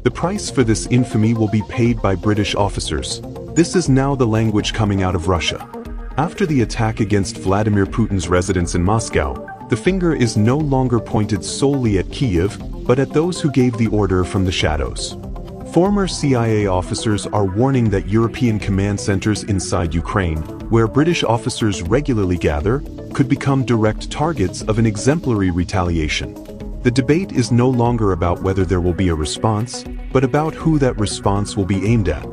The price for this infamy will be paid by British officers. This is now the language coming out of Russia. After the attack against Vladimir Putin's residence in Moscow, the finger is no longer pointed solely at Kyiv, but at those who gave the order from the shadows. Former CIA officers are warning that European command centers inside Ukraine, where British officers regularly gather, could become direct targets of an exemplary retaliation. The debate is no longer about whether there will be a response, but about who that response will be aimed at.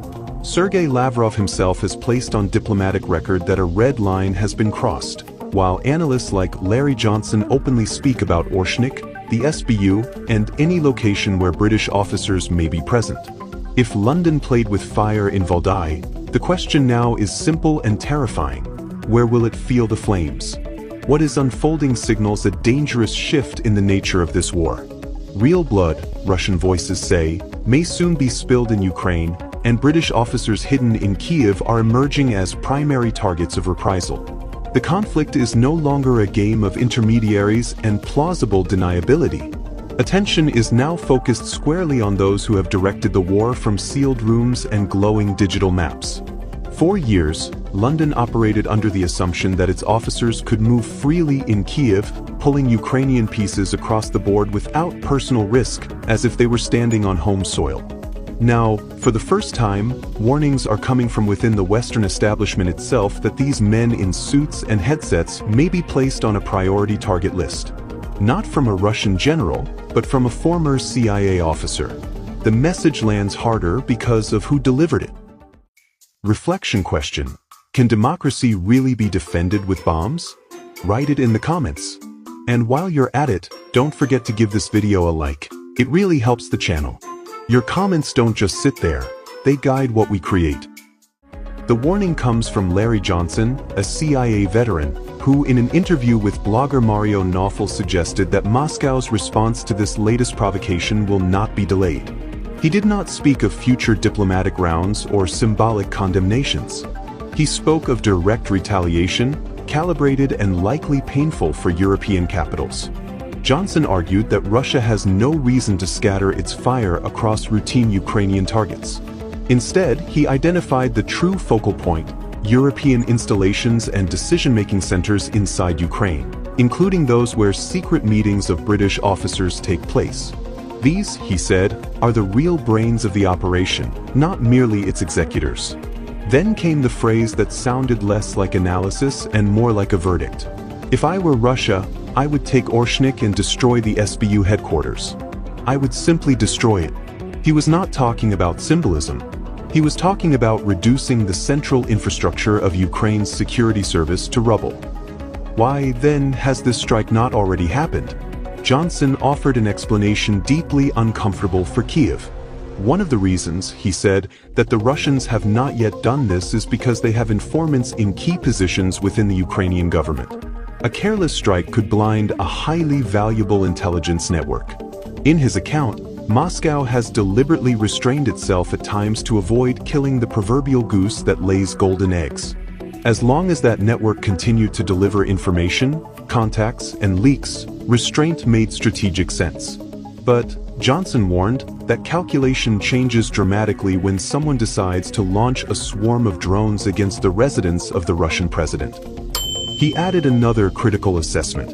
Sergei Lavrov himself has placed on diplomatic record that a red line has been crossed, while analysts like Larry Johnson openly speak about Orshnik, the SBU, and any location where British officers may be present. If London played with fire in Valdai, the question now is simple and terrifying. Where will it feel the flames? What is unfolding signals a dangerous shift in the nature of this war. Real blood, Russian voices say, may soon be spilled in Ukraine, and British officers hidden in Kyiv are emerging as primary targets of reprisal. The conflict is no longer a game of intermediaries and plausible deniability. Attention is now focused squarely on those who have directed the war from sealed rooms and glowing digital maps. For years, London operated under the assumption that its officers could move freely in Kyiv, pulling Ukrainian pieces across the board without personal risk, as if they were standing on home soil. Now, for the first time, warnings are coming from within the Western establishment itself that these men in suits and headsets may be placed on a priority target list. Not from a Russian general, but from a former CIA officer. The message lands harder because of who delivered it. Reflection question: can democracy really be defended with bombs? Write it in the comments. And while you're at it, don't forget to give this video a like. It really helps the channel. Your comments don't just sit there, they guide what we create. The warning comes from Larry Johnson, a CIA veteran, who in an interview with blogger Mario Nawfal suggested that Moscow's response to this latest provocation will not be delayed. He did not speak of future diplomatic rounds or symbolic condemnations. He spoke of direct retaliation, calibrated and likely painful for European capitals. Johnson argued that Russia has no reason to scatter its fire across routine Ukrainian targets. Instead, he identified the true focal point: European installations and decision-making centers inside Ukraine, including those where secret meetings of British officers take place. These, he said, are the real brains of the operation, not merely its executors. Then came the phrase that sounded less like analysis and more like a verdict. If I were Russia, I would take Orshnik and destroy the SBU headquarters. I would simply destroy it. He was not talking about symbolism. He was talking about reducing the central infrastructure of Ukraine's security service to rubble. Why, then, has this strike not already happened? Johnson offered an explanation deeply uncomfortable for Kyiv. One of the reasons, he said, that the Russians have not yet done this is because they have informants in key positions within the Ukrainian government. A careless strike could blind a highly valuable intelligence network. In his account, Moscow has deliberately restrained itself at times to avoid killing the proverbial goose that lays golden eggs. As long as that network continued to deliver information, contacts, and leaks, restraint made strategic sense. But Johnson warned that calculation changes dramatically when someone decides to launch a swarm of drones against the residence of the Russian president. He added another critical assessment.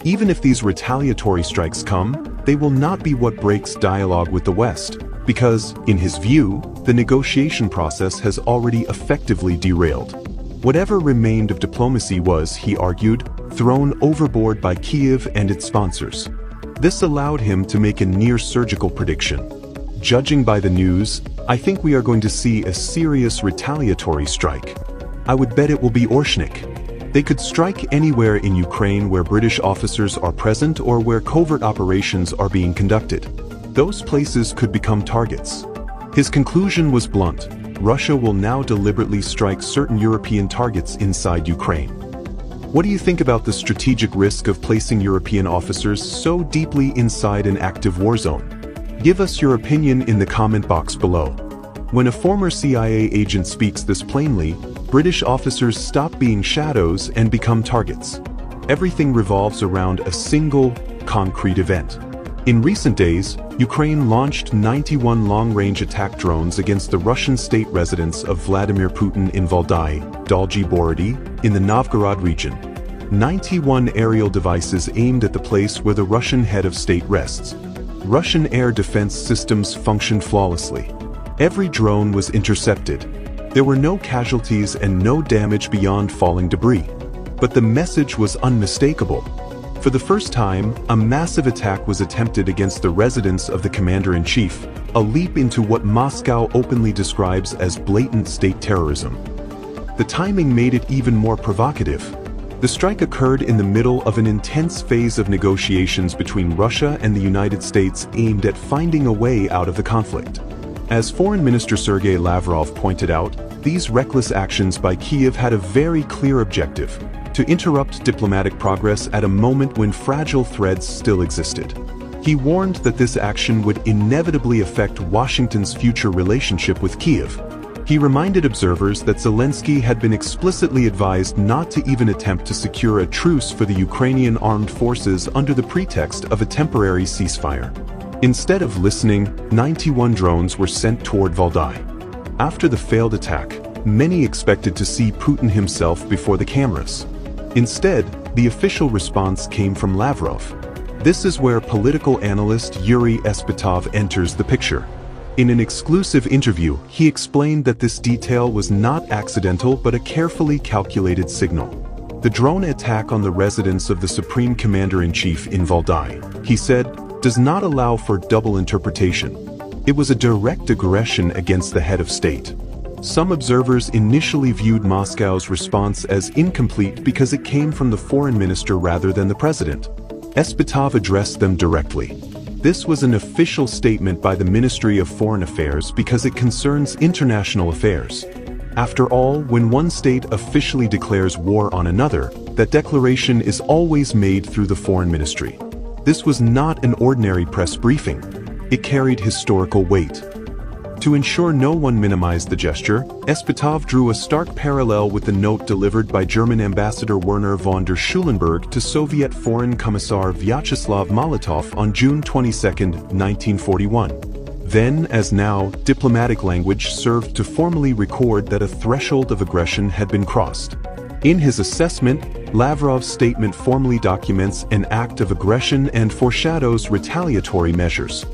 Even if these retaliatory strikes come, they will not be what breaks dialogue with the West, because, in his view, the negotiation process has already effectively derailed. Whatever remained of diplomacy was, he argued, thrown overboard by Kyiv and its sponsors. This allowed him to make a near-surgical prediction. Judging by the news, I think we are going to see a serious retaliatory strike. I would bet it will be Orshnik. They could strike anywhere in Ukraine where British officers are present or where covert operations are being conducted. Those places could become targets. His conclusion was blunt: Russia will now deliberately strike certain European targets inside Ukraine. What do you think about the strategic risk of placing European officers so deeply inside an active war zone? Give us your opinion in the comment box below. When a former CIA agent speaks this plainly, British officers stop being shadows and become targets. Everything revolves around a single, concrete event. In recent days, Ukraine launched 91 long-range attack drones against the Russian state residence of Vladimir Putin in Valdai, Dolgy Borody, in the Novgorod region. 91 aerial devices aimed at the place where the Russian head of state rests. Russian air defense systems functioned flawlessly. Every drone was intercepted. There were no casualties and no damage beyond falling debris. But the message was unmistakable. For the first time, a massive attack was attempted against the residence of the commander-in-chief, a leap into what Moscow openly describes as blatant state terrorism. The timing made it even more provocative. The strike occurred in the middle of an intense phase of negotiations between Russia and the United States aimed at finding a way out of the conflict. As Foreign Minister Sergei Lavrov pointed out, these reckless actions by Kyiv had a very clear objective: to interrupt diplomatic progress at a moment when fragile threads still existed. He warned that this action would inevitably affect Washington's future relationship with Kyiv. He reminded observers that Zelensky had been explicitly advised not to even attempt to secure a truce for the Ukrainian armed forces under the pretext of a temporary ceasefire. Instead of listening, 91 drones were sent toward Valdai. After the failed attack, many expected to see Putin himself before the cameras. Instead, the official response came from Lavrov. This is where political analyst Yuri Espetov enters the picture. In an exclusive interview, he explained that this detail was not accidental but a carefully calculated signal. The drone attack on the residence of the Supreme Commander-in-Chief in Valdai, he said, does not allow for double interpretation. It was a direct aggression against the head of state. Some observers initially viewed Moscow's response as incomplete because it came from the foreign minister rather than the president. Espetov addressed them directly. This was an official statement by the Ministry of Foreign Affairs because it concerns international affairs. After all, when one state officially declares war on another, that declaration is always made through the foreign ministry. This was not an ordinary press briefing. It carried historical weight. To ensure no one minimized the gesture, Espetov drew a stark parallel with the note delivered by German Ambassador Werner von der Schulenburg to Soviet Foreign Commissar Vyacheslav Molotov on June 22, 1941. Then, as now, diplomatic language served to formally record that a threshold of aggression had been crossed. In his assessment, Lavrov's statement formally documents an act of aggression and foreshadows retaliatory measures.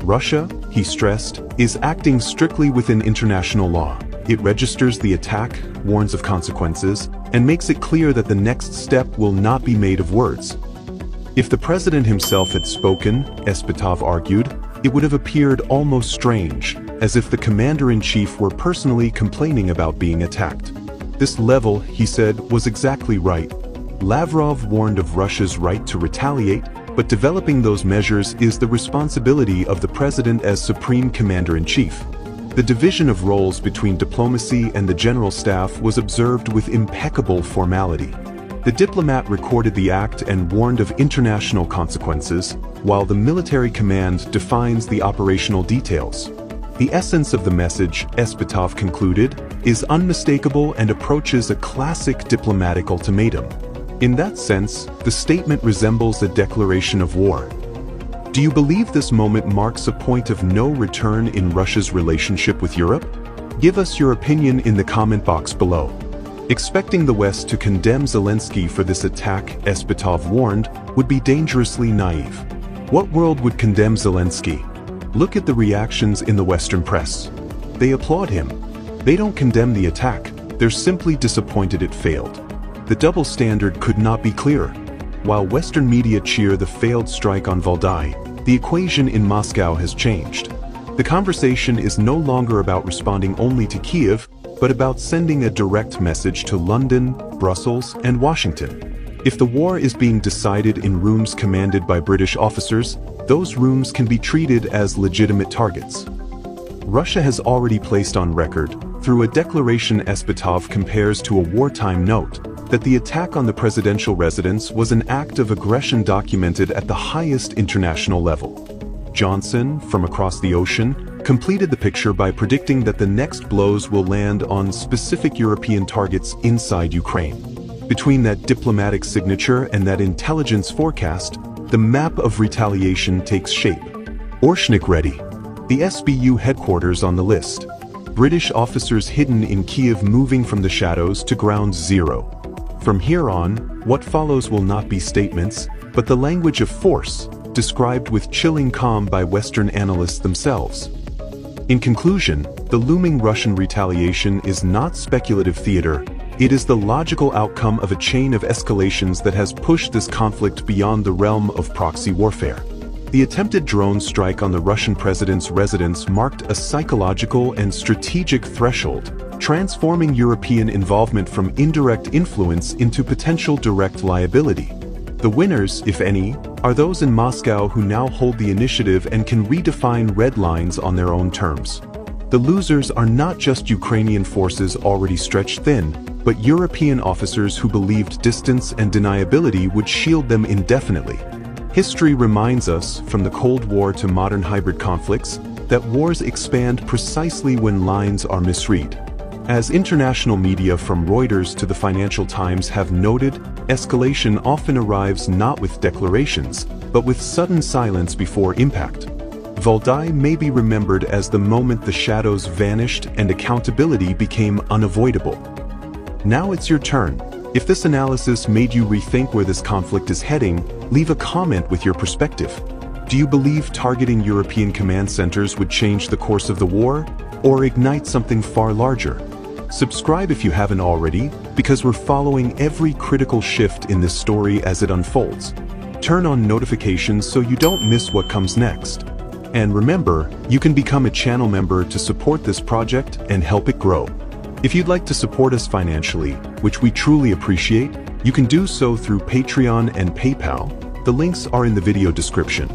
Russia, he stressed, is acting strictly within international law. It registers the attack, warns of consequences, and makes it clear that the next step will not be made of words. If the president himself had spoken, Espetov argued, it would have appeared almost strange, as if the commander-in-chief were personally complaining about being attacked. This level, he said, was exactly right. Lavrov warned of Russia's right to retaliate, but developing those measures is the responsibility of the president as supreme commander-in-chief. The division of roles between diplomacy and the general staff was observed with impeccable formality. The diplomat recorded the act and warned of international consequences, while the military command defines the operational details. The essence of the message, Espetov concluded, is unmistakable and approaches a classic diplomatic ultimatum. In that sense, the statement resembles a declaration of war. Do you believe this moment marks a point of no return in Russia's relationship with Europe? Give us your opinion in the comment box below. Expecting the West to condemn Zelensky for this attack, Espetov warned, would be dangerously naive. What world would condemn Zelensky? Look at the reactions in the Western press. They applaud him. They don't condemn the attack, they're simply disappointed it failed. The double standard could not be clearer. While Western media cheer the failed strike on Valdai, the equation in Moscow has changed. The conversation is no longer about responding only to Kyiv, but about sending a direct message to London, Brussels, and Washington. If the war is being decided in rooms commanded by British officers, those rooms can be treated as legitimate targets. Russia has already placed on record, through a declaration Espetov compares to a wartime note, that the attack on the presidential residence was an act of aggression documented at the highest international level. Johnson, from across the ocean, completed the picture by predicting that the next blows will land on specific European targets inside Ukraine. Between that diplomatic signature and that intelligence forecast, the map of retaliation takes shape. Orshnik ready. The SBU headquarters on the list. British officers hidden in Kyiv moving from the shadows to ground zero. From here on, what follows will not be statements, but the language of force, described with chilling calm by Western analysts themselves. In conclusion, the looming Russian retaliation is not speculative theater, it is the logical outcome of a chain of escalations that has pushed this conflict beyond the realm of proxy warfare. The attempted drone strike on the Russian president's residence marked a psychological and strategic threshold, transforming European involvement from indirect influence into potential direct liability. The winners, if any, are those in Moscow who now hold the initiative and can redefine red lines on their own terms. The losers are not just Ukrainian forces already stretched thin, but European officers who believed distance and deniability would shield them indefinitely. History reminds us, from the Cold War to modern hybrid conflicts, that wars expand precisely when lines are misread. As international media from Reuters to the Financial Times have noted, escalation often arrives not with declarations, but with sudden silence before impact. Valdai may be remembered as the moment the shadows vanished and accountability became unavoidable. Now it's your turn. If this analysis made you rethink where this conflict is heading, leave a comment with your perspective. Do you believe targeting European command centers would change the course of the war, or ignite something far larger? Subscribe if you haven't already, because we're following every critical shift in this story as it unfolds. Turn on notifications so you don't miss what comes next. And remember, you can become a channel member to support this project and help it grow. If you'd like to support us financially, which we truly appreciate, you can do so through Patreon and PayPal. The links are in the video description.